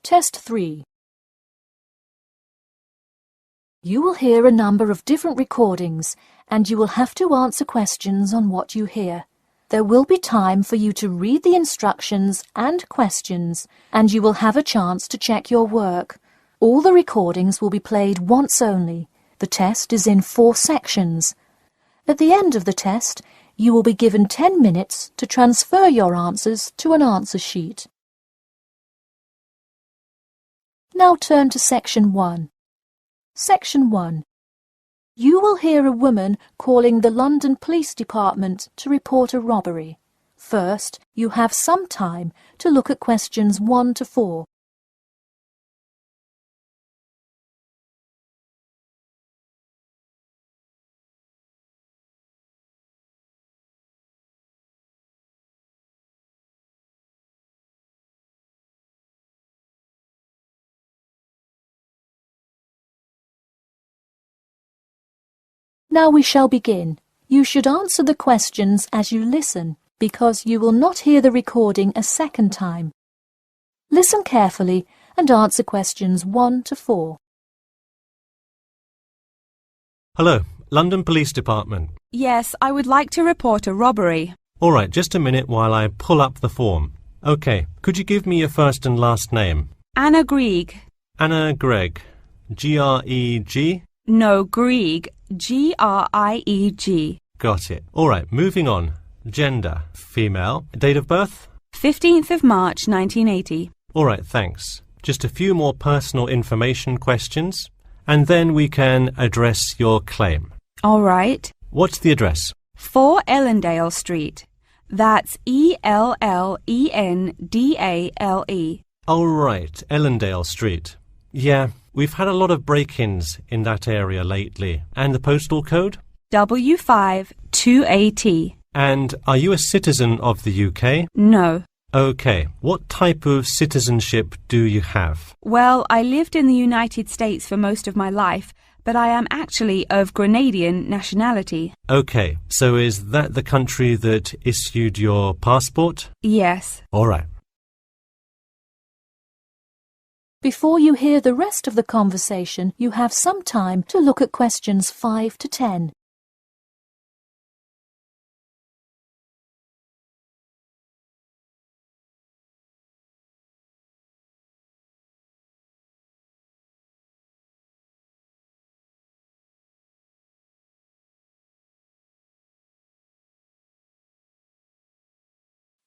Test 3. You will hear a number of different recordings and you will have to answer questions on what you hear. There will be time for you to read the instructions and questions and you will have a chance to check your work. All the recordings will be played once only. The test is in 4 sections. At the end of the test, you will be given 10 minutes to transfer your answers to an answer sheet. Now turn to Section 1. Section 1. You will hear a woman calling the London Police Department to report a robbery. First, you have some time to look at questions 1 to 4. Now we shall begin. You should answer the questions as you listen, because you will not hear the recording a second time. Listen carefully and answer questions 1 to 4. Hello, London Police Department. Yes, I would like to report a robbery. All right, just a minute while I pull up the form. OK, could you give me your first and last name? Anna Grieg. Anna Gregg. G-R-E-G? No, Grieg. G-R-I-E-G. Got it. All right, moving on. Gender, female. Date of birth? 15th of March, 1980. All right, thanks. Just a few more personal information questions, and then we can address your claim. All right. What's the address? 4 Ellendale Street. That's E-L-L-E-N-D-A-L-E. Oh, right, Ellendale Street. Yeah, we've had a lot of break-ins in that area lately. And the postal code? W5 2AT. And are you a citizen of the UK? No. OK. What type of citizenship do you have? Well, I lived in the United States for most of my life, but I am actually of Grenadian nationality. OK. So is that the country that issued your passport? Yes. All right. Before you hear the rest of the conversation, you have some time to look at questions 5 to 10.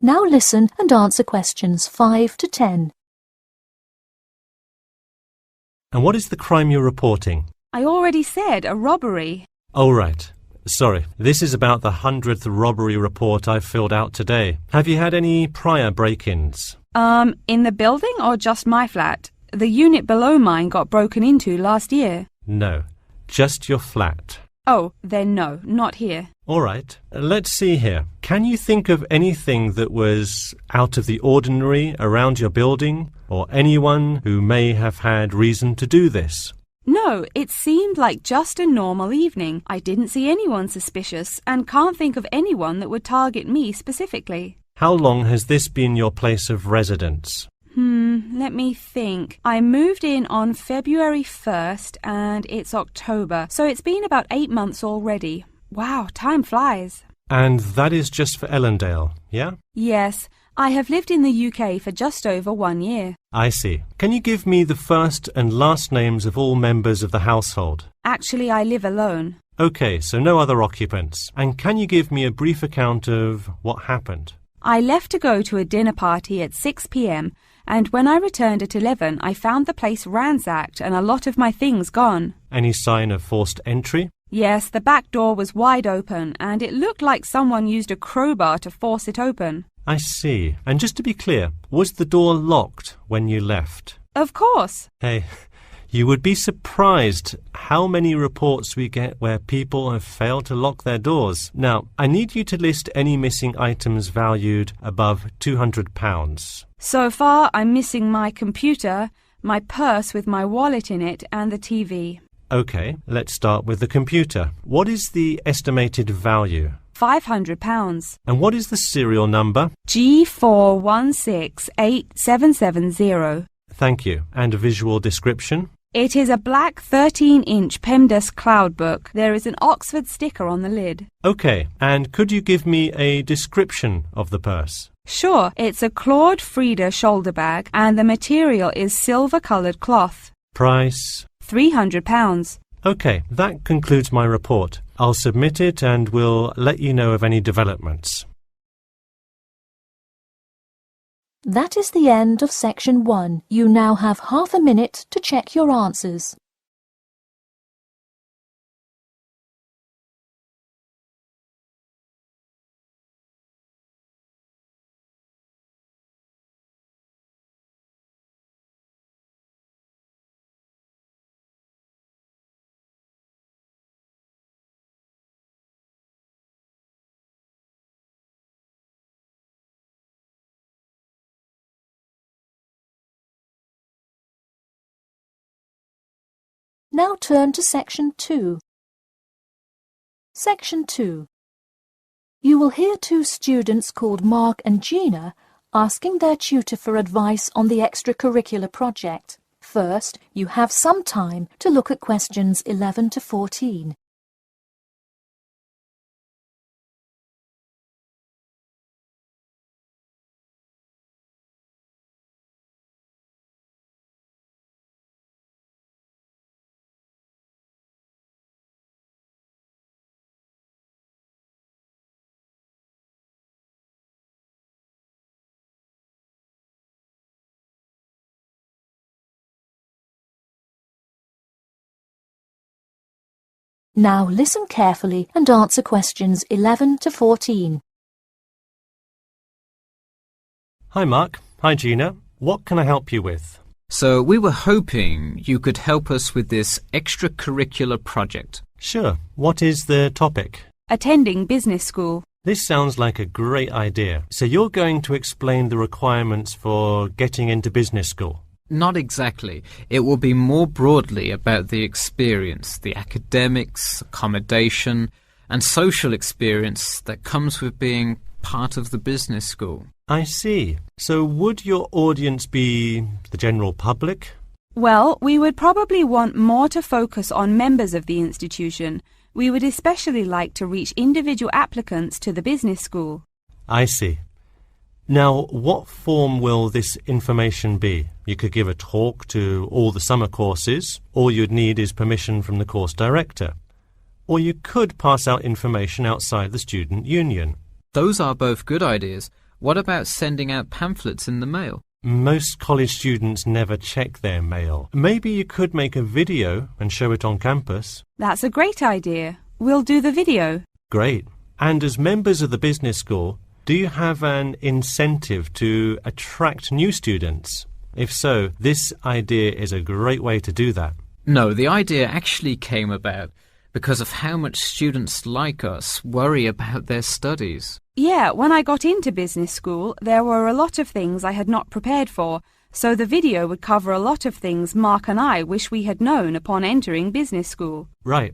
Now listen and answer questions 5 to 10. And what is the crime you're reporting? I already said a robbery. Oh, right. Sorry. This is about the 100th robbery report I've filled out today. Have you had any prior break-ins? In the building or just my flat? The unit below mine got broken into last year. No. Just your flat. Oh, then no, not here. All right. Let's see here. Can you think of anything that was out of the ordinary around your building, or anyone who may have had reason to do this? No, it seemed like just a normal evening. I didn't see anyone suspicious and can't think of anyone that would target me specifically. How long has this been your place of residence? Let me think. I moved in on February 1st and it's October, so it's been about 8 months already. Wow, time flies. And that is just for Ellendale, yeah? Yes, I have lived in the UK for just over 1 year. I see. Can you give me the first and last names of all members of the household? Actually, I live alone. OK, so no other occupants. And can you give me a brief account of what happened? I left to go to a dinner party at 6 p.m. and when I returned at 11, I found the place ransacked and a lot of my things gone. Any sign of forced entry? Yes, the back door was wide open and it looked like someone used a crowbar to force it open. I see. And just to be clear, was the door locked when you left? Of course. Hey, you would be surprised how many reports we get where people have failed to lock their doors. Now, I need you to list any missing items valued above £200. So far, I'm missing my computer, my purse with my wallet in it, and the TV. OK, let's start with the computer. What is the estimated value? £500. And what is the serial number? G41687770. Thank you. And a visual description? It is a black 13-inch PEMDAS cloud book. There is an Oxford sticker on the lid. OK, and could you give me a description of the purse? Sure, it's a Claude Frieda shoulder bag and the material is silver-coloured cloth. Price? £300. OK, that concludes my report. I'll submit it and we'll let you know of any developments. That is the end of section 1. You now have half a minute to check your answers. Now turn to section 2. Section 2. You will hear two students called Mark and Gina asking their tutor for advice on the extracurricular project. First, you have some time to look at questions 11 to 14. Now listen carefully and answer questions 11 to 14. Hi Mark. Hi Gina. What can I help you with? So we were hoping you could help us with this extracurricular project. Sure. What is the topic? Attending business school. This sounds like a great idea. So you're going to explain the requirements for getting into business school? Not exactly. It will be more broadly about the experience, the academics, accommodation, and social experience that comes with being part of the business school. I see. So would your audience be the general public? Well, we would probably want more to focus on members of the institution. We would especially like to reach individual applicants to the business school. I see. Now, what form will this information be? You could give a talk to all the summer courses. All you'd need is permission from the course director. Or you could pass out information outside the student union. Those are both good ideas. What about sending out pamphlets in the mail? Most college students never check their mail. Maybe you could make a video and show it on campus. That's a great idea. We'll do the video. Great. And as members of the business school, do you have an incentive to attract new students? If so, this idea is a great way to do that. No, the idea actually came about because of how much students like us worry about their studies. Yeah, when I got into business school, there were a lot of things I had not prepared for, so the video would cover a lot of things Mark and I wish we had known upon entering business school. Right.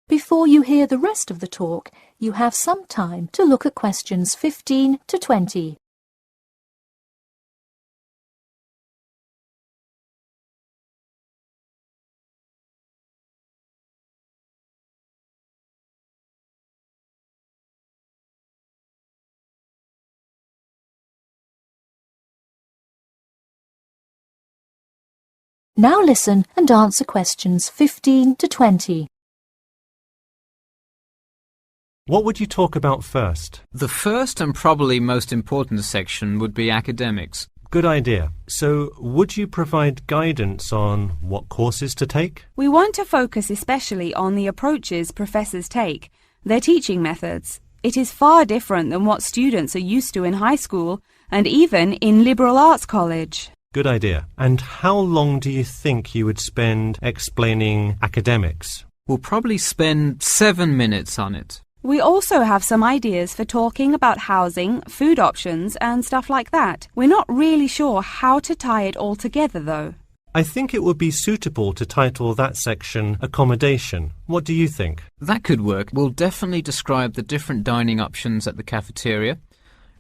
Before you hear the rest of the talk, you have some time to look at questions 15 to 20. Now listen and answer questions 15 to 20. What would you talk about first? The first and probably most important section would be academics. Good idea. So, would you provide guidance on what courses to take? We want to focus especially on the approaches professors take, their teaching methods. It is far different than what students are used to in high school and even in liberal arts college. Good idea. And how long do you think you would spend explaining academics? We'll probably spend 7 minutes on it. We also have some ideas for talking about housing, food options and stuff like that. We're not really sure how to tie it all together though. I think it would be suitable to title that section Accommodation. What do you think? That could work. We'll definitely describe the different dining options at the cafeteria.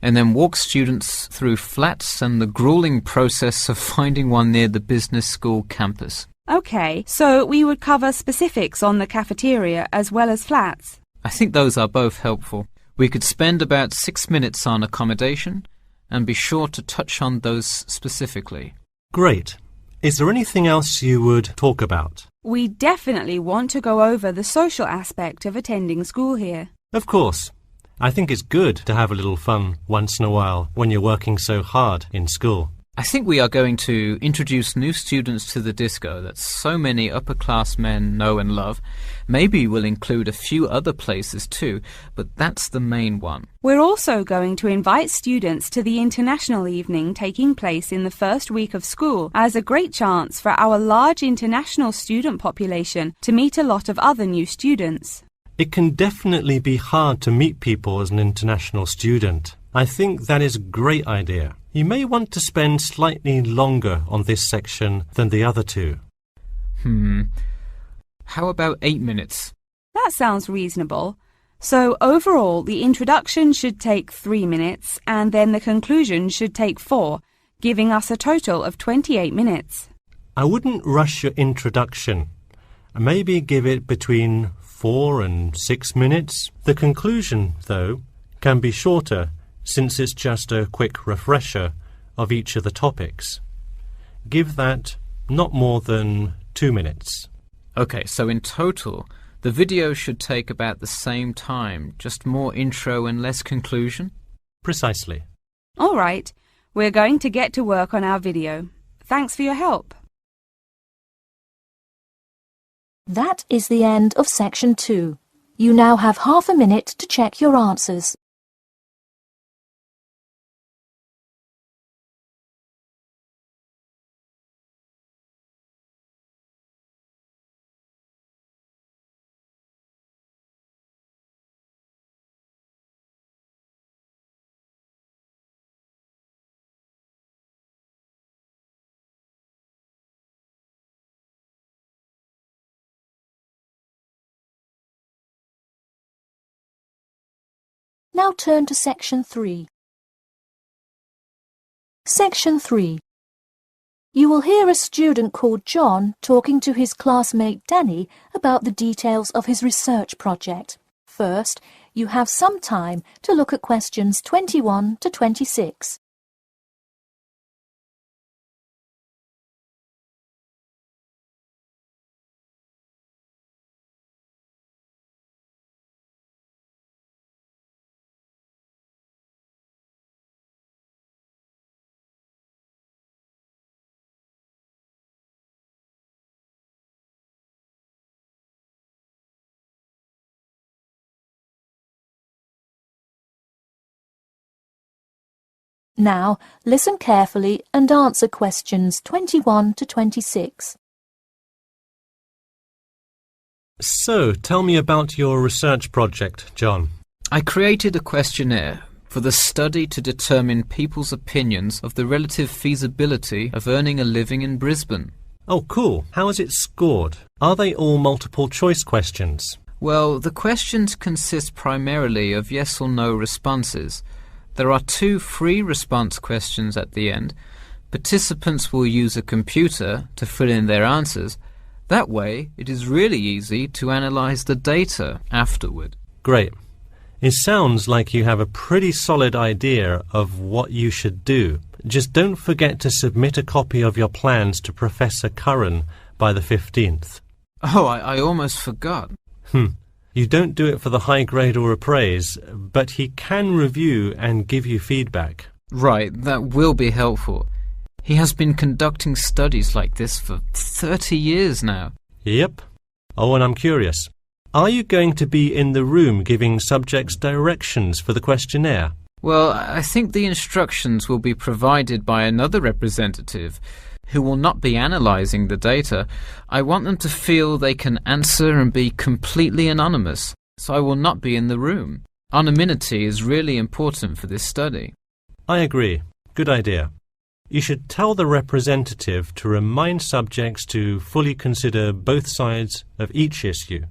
and then walk students through flats and the grueling process of finding one near the business school campus. OK, so we would cover specifics on the cafeteria as well as flats. I think those are both helpful. We could spend about 6 minutes on accommodation and be sure to touch on those specifically. Great. Is there anything else you would talk about? We definitely want to go over the social aspect of attending school here. Of course. I think it's good to have a little fun once in a while when you're working so hard in school. I think we are going to introduce new students to the disco that so many upper-class men know and love. Maybe we'll include a few other places too, but that's the main one. We're also going to invite students to the international evening taking place in the first week of school as a great chance for our large international student population to meet a lot of other new students. It can definitely be hard to meet people as an international student. I think that is a great idea. You may want to spend slightly longer on this section than the other two. How about 8 minutes? That sounds reasonable. So overall, the introduction should take 3 minutes and then the conclusion should take 4, giving us a total of 28 minutes. I wouldn't rush your introduction. Maybe give it between 4 and 6 minutes. The conclusion, though, can be shorter since it's just a quick refresher of each of the topics. Give that not more than 2 minutes. Okay, so in total, the video should take about the same time, just more intro and less conclusion? Precisely. All right, we're going to get to work on our video. Thanks for your help. That is the end of section 2. You now have half a minute to check your answers. Now turn to section 3. Section 3. You will hear a student called John talking to his classmate Danny about the details of his research project. First, you have some time to look at questions 21 to 26. Now, listen carefully and answer questions 21 to 26. So, tell me about your research project, John. I created a questionnaire for the study to determine people's opinions of the relative feasibility of earning a living in Brisbane. Oh, cool. How is it scored? Are they all multiple choice questions? Well, the questions consist primarily of yes or no responses. There are 2 free response questions at the end. Participants will use a computer to fill in their answers. That way, it is really easy to analyze the data afterward. Great. It sounds like you have a pretty solid idea of what you should do. Just don't forget to submit a copy of your plans to Professor Curran by the 15th. Oh, I almost forgot. You don't do it for the high grade or a praise, but he can review and give you feedback. Right, that will be helpful. He has been conducting studies like this for 30 years now. Yep. Oh, and I'm curious. Are you going to be in the room giving subjects directions for the questionnaire? Well, I think the instructions will be provided by another representative who will not be analysing the data. I want them to feel they can answer and be completely anonymous, so I will not be in the room. Anonymity is really important for this study. I agree. Good idea. You should tell the representative to remind subjects to fully consider both sides of each issue.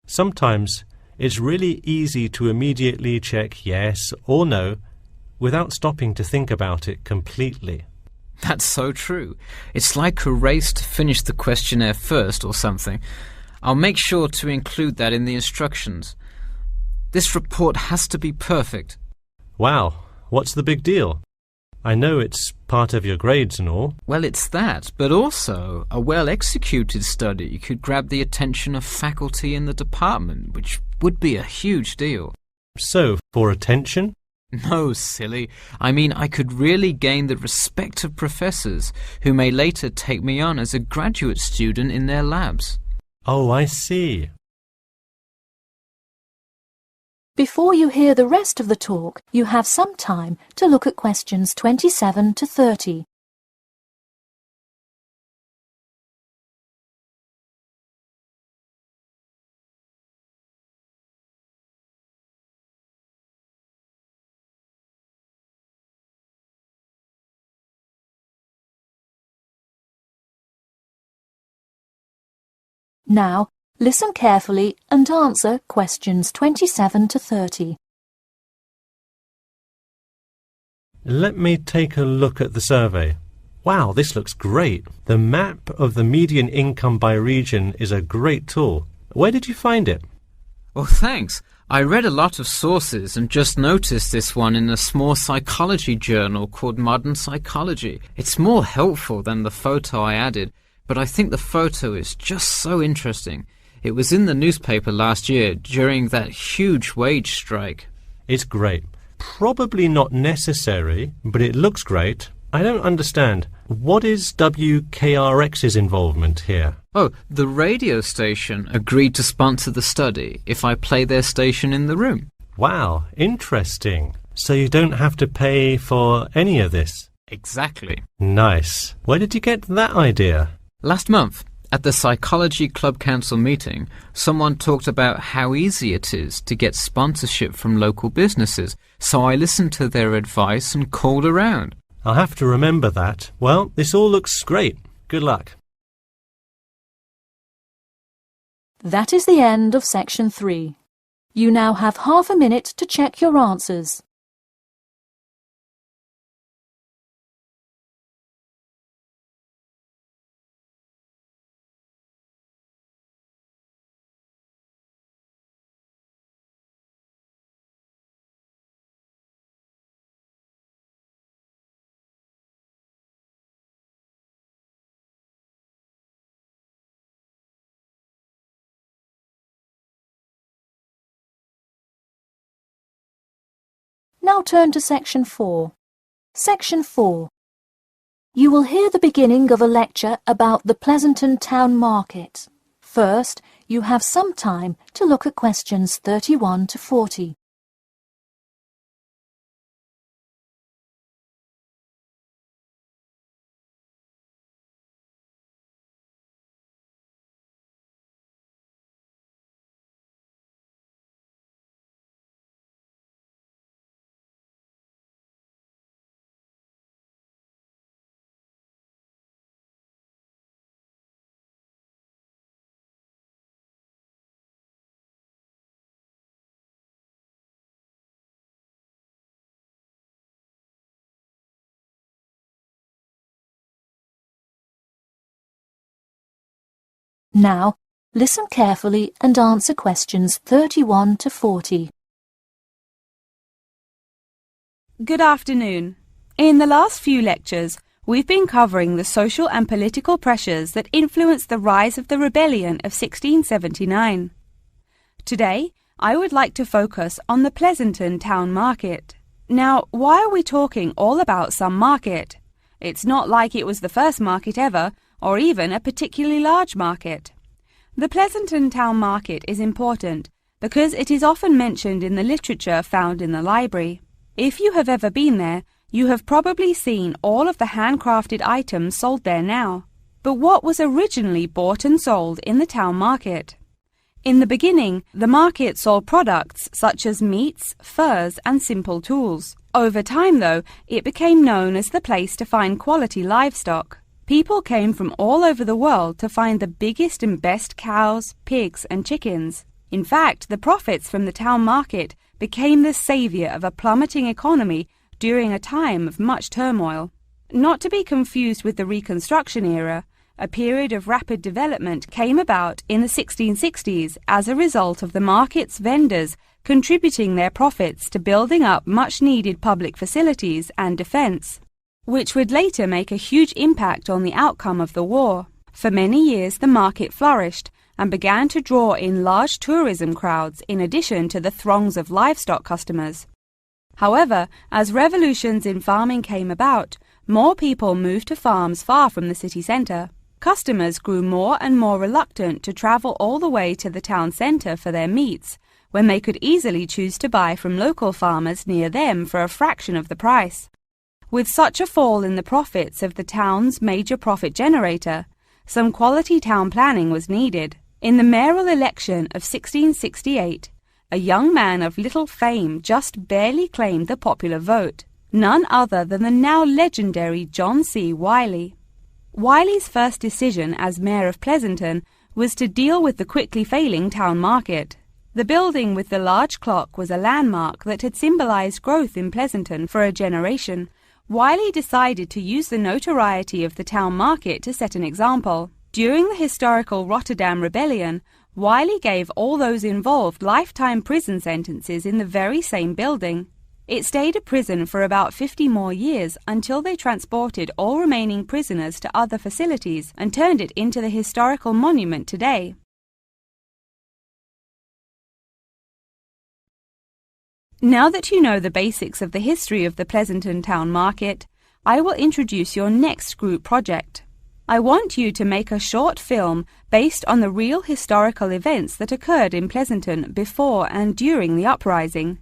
Sometimes it's really easy to immediately check yes or no without stopping to think about it completely. That's so true. It's like a race to finish the questionnaire first or something. I'll make sure to include that in the instructions. This report has to be perfect. Wow, what's the big deal? I know it's part of your grades and all. Well, it's that, but also a well-executed study could grab the attention of faculty in the department, which would be a huge deal. So, for attention? No, silly. I mean, I could really gain the respect of professors, who may later take me on as a graduate student in their labs. Oh, I see. Before you hear the rest of the talk, you have some time to look at questions 27 to 30. Now, listen carefully and answer questions 27 to 30. Let me take a look at the survey. Wow, this looks great. The map of the median income by region is a great tool. Where did you find it? Oh, thanks. I read a lot of sources and just noticed this one in a small psychology journal called Modern Psychology. It's more helpful than the photo I added, but I think the photo is just so interesting. It was in the newspaper last year during that huge wage strike. It's great. Probably not necessary, but it looks great. I don't understand. What is WKRX's involvement here? Oh, the radio station agreed to sponsor the study if I play their station in the room. Wow, interesting. So you don't have to pay for any of this? Exactly. Nice. Where did you get that idea? Last month, at the Psychology Club Council meeting, someone talked about how easy it is to get sponsorship from local businesses, so I listened to their advice and called around. I'll have to remember that. Well, this all looks great. Good luck. That is the end of section 3. You now have half a minute to check your answers. Now turn to section 4. Section 4. You will hear the beginning of a lecture about the Pleasanton Town Market. First, you have some time to look at questions 31 to 40. Now, listen carefully and answer questions 31 to 40. Good afternoon. In the last few lectures, we've been covering the social and political pressures that influenced the rise of the rebellion of 1679. Today, I would like to focus on the Pleasanton Town Market. Now, why are we talking all about some market? It's not like it was the first market ever, or even a particularly large market. The Pleasanton Town Market is important because it is often mentioned in the literature found in the library. If you have ever been there, you have probably seen all of the handcrafted items sold there now. But what was originally bought and sold in the town market? In the beginning, the market sold products such as meats, furs, and simple tools. Over time, though, it became known as the place to find quality livestock. People came from all over the world to find the biggest and best cows, pigs, and chickens. In fact, the profits from the town market became the savior of a plummeting economy during a time of much turmoil. Not to be confused with the Reconstruction era, a period of rapid development came about in the 1660s as a result of the market's vendors contributing their profits to building up much-needed public facilities and defense, which would later make a huge impact on the outcome of the war. For many years the market flourished and began to draw in large tourism crowds in addition to the throngs of livestock customers. However, as revolutions in farming came about, more people moved to farms far from the city centre. Customers grew more and more reluctant to travel all the way to the town centre for their meats, when they could easily choose to buy from local farmers near them for a fraction of the price. With such a fall in the profits of the town's major profit generator, some quality town planning was needed. In the mayoral election of 1668, a young man of little fame just barely claimed the popular vote, none other than the now legendary John C. Wiley. Wiley's first decision as mayor of Pleasanton was to deal with the quickly failing town market. The building with the large clock was a landmark that had symbolized growth in Pleasanton for a generation. Wiley decided to use the notoriety of the town market to set an example. During the historical Rotterdam Rebellion, Wiley gave all those involved lifetime prison sentences in the very same building. It stayed a prison for about 50 more years until they transported all remaining prisoners to other facilities and turned it into the historical monument today. Now that you know the basics of the history of the Pleasanton Town Market, I will introduce your next group project. I want you to make a short film based on the real historical events that occurred in Pleasanton before and during the uprising.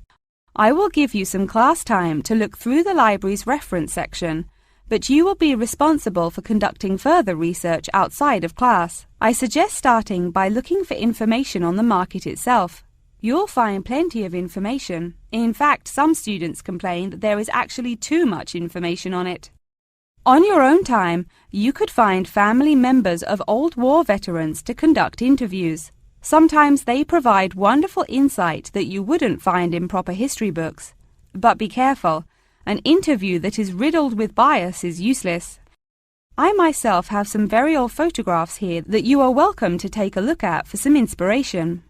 I will give you some class time to look through the library's reference section, but you will be responsible for conducting further research outside of class. I suggest starting by looking for information on the market itself. You'll find plenty of information. In fact, some students complain that there is actually too much information on it. On your own time, you could find family members of old war veterans to conduct interviews. Sometimes they provide wonderful insight that you wouldn't find in proper history books. But be careful, an interview that is riddled with bias is useless. I myself have some very old photographs here that you are welcome to take a look at for some inspiration.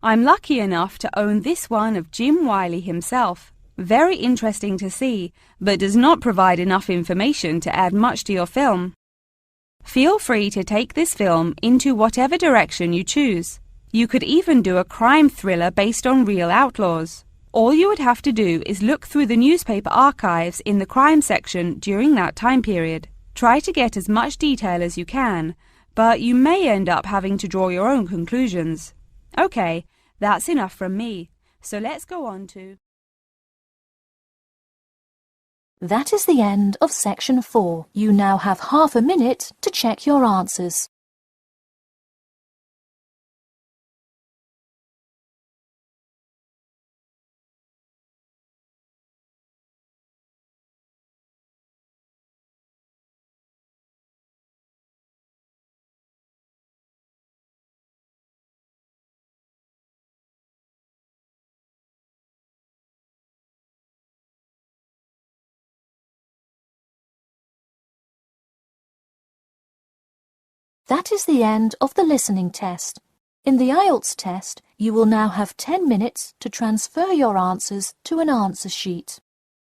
I'm lucky enough to own this one of Jim Wiley himself. Very interesting to see, but does not provide enough information to add much to your film. Feel free to take this film into whatever direction you choose. You could even do a crime thriller based on real outlaws. All you would have to do is look through the newspaper archives in the crime section during that time period. Try to get as much detail as you can, but you may end up having to draw your own conclusions. Okay, that's enough from me, so let's go on to... That is the end of section 4. You now have half a minute to check your answers. That is the end of the listening test. In the IELTS test, you will now have 10 minutes to transfer your answers to an answer sheet.